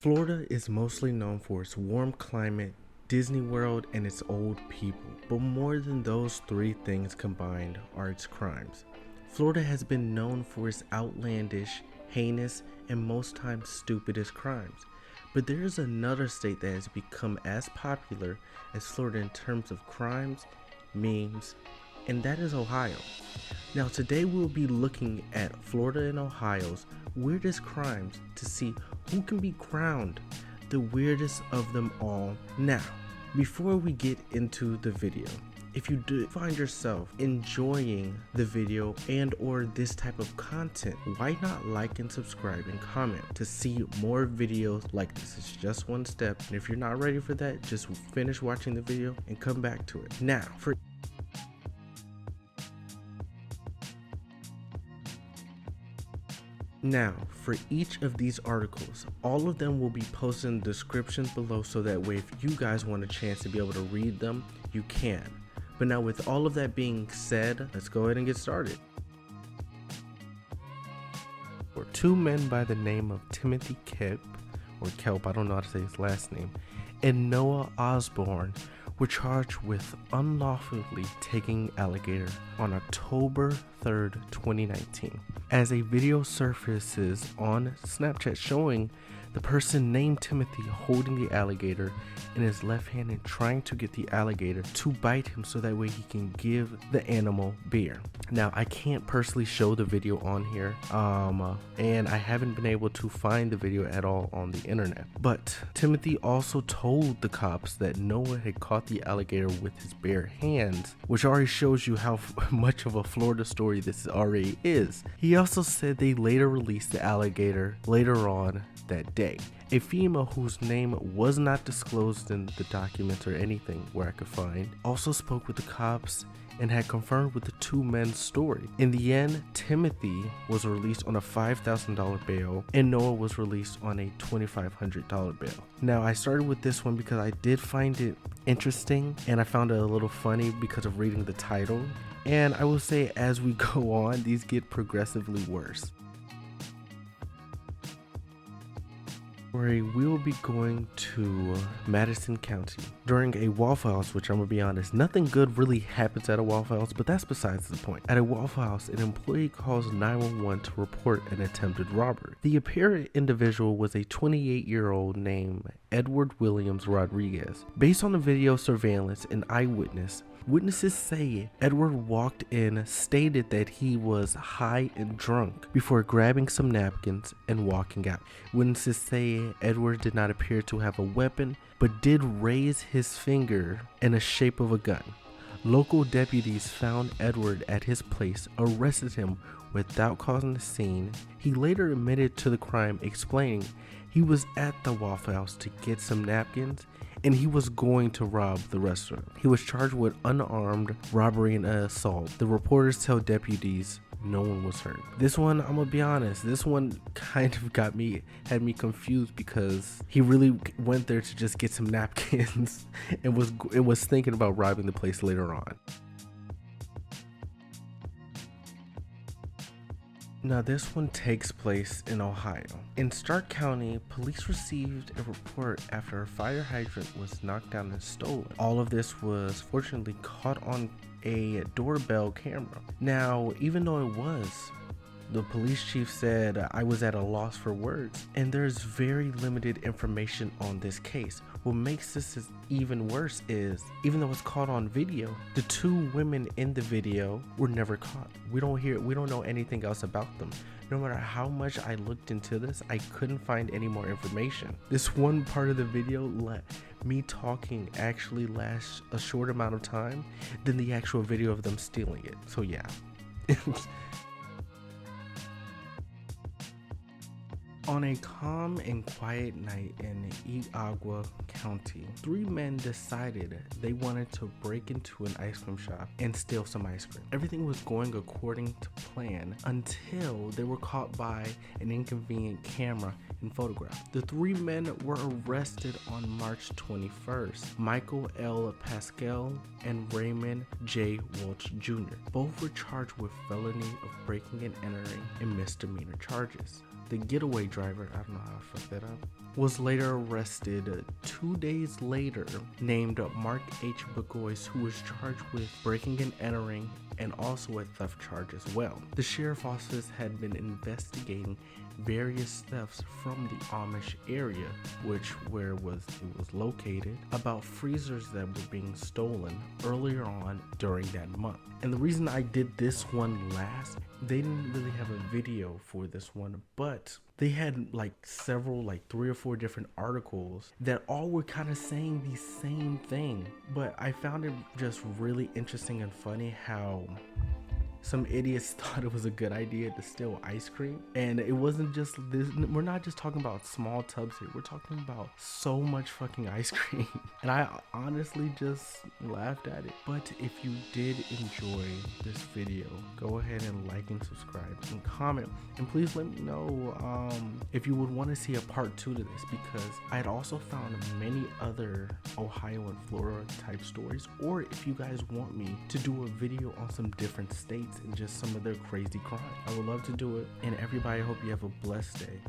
Florida is mostly known for its warm climate, Disney World, and its old people. But more than those three things combined are its crimes. Florida has been known for its outlandish, heinous, and most times stupidest crimes. But there is another state that has become as popular as Florida in terms of crimes, memes, and that is Ohio. Now today we'll be looking at Florida and Ohio's weirdest crimes to see who can be crowned the weirdest of them all. Now, before we get into the video, if you do find yourself enjoying the video and or this type of content, why not like and subscribe and comment to see more videos like this? It's just one step, and if you're not ready for that, just finish watching the video and come back to it. Now, for each of these articles, all of them will be posted in the description below, so that way if you guys want a chance to be able to read them, you can. But now with all of that being said, let's go ahead and get started. For two men by the name of Timothy Kelp, I don't know how to say his last name, and Noah Osborne were charged with unlawfully taking alligator on October 3rd, 2019. As a video surfaces on Snapchat showing the person named Timothy holding the alligator in his left hand and trying to get the alligator to bite him so that way he can give the animal beer. Now, I can't personally show the video on here, and I haven't been able to find the video at all on the internet. But Timothy also told the cops that Noah had caught the alligator with his bare hands, which already shows you how much of a Florida story this already is. He also said they later released the alligator later on that day. A female whose name was not disclosed in the documents or anything where I could find also spoke with the cops and had confirmed with the two men's story. In the end, Timothy was released on a $5,000 bail and Noah was released on a $2,500 bail. Now, I started with this one because I did find it interesting and I found it a little funny because of reading the title. And I will say, as we go on, these get progressively worse. We will be going to Madison County during a Waffle House, which I'm gonna be honest, nothing good really happens at a Waffle House, but that's besides the point. At a Waffle House, an employee calls 911 to report an attempted robbery. The apparent individual was a 28-year-old named Edward Williams Rodriguez. Based on the video surveillance and eyewitness, witnesses say Edward walked in, stated that he was high and drunk before grabbing some napkins and walking out. Witnesses say Edward did not appear to have a weapon, but did raise his finger in the shape of a gun. Local deputies found Edward at his place, arrested him without causing a scene. He later admitted to the crime, explaining he was at the Waffle House to get some napkins and he was going to rob the restaurant. He was charged with unarmed robbery and assault. The reporters tell deputies no one was hurt. This one, I'm gonna be honest, this one kind of had me confused because he really went there to just get some napkins and was thinking about robbing the place later on. Now this one takes place in Ohio. In Stark County, police received a report after a fire hydrant was knocked down and stolen. All of this was fortunately caught on a doorbell camera. Now, even though it was, the police chief said, I was at a loss for words, and there's very limited information on this case. What makes this even worse is, even though it's caught on video, the two women in the video were never caught. We don't know anything else about them. No matter how much I looked into this, I couldn't find any more information. This one part of the video let me talking actually lasts a short amount of time than the actual video of them stealing it. So yeah. On a calm and quiet night in Eagwa County, three men decided they wanted to break into an ice cream shop and steal some ice cream. Everything was going according to plan until they were caught by an inconvenient camera and photograph. The three men were arrested on March 21st. Michael L. Pascal and Raymond J. Welch Jr. Both were charged with felony of breaking and entering and misdemeanor charges. the getaway driver, I don't know how I fucked that up, was later arrested 2 days later, named Mark H. Bogois, who was charged with breaking and entering and also a theft charge as well. The sheriff's office had been investigating various thefts from the Amish area, where it was located, about freezers that were being stolen earlier on during that month. And the reason I did this one last, they didn't really have a video for this one, but they had like several, like 3 or 4 different articles that all were kind of saying the same thing. But I found it just really interesting and funny how some idiots thought it was a good idea to steal ice cream. And it wasn't just this, we're not just talking about small tubs here, we're talking about so much fucking ice cream. And I honestly just laughed at it. But if you did enjoy this video, go ahead and like and subscribe and comment, and please let me know if you would want to see a part 2 to this, because I had also found many other Ohio and Florida type stories, or if you guys want me to do a video on some different states and just some of their crazy crimes, I would love to do it. And everybody, I hope you have a blessed day.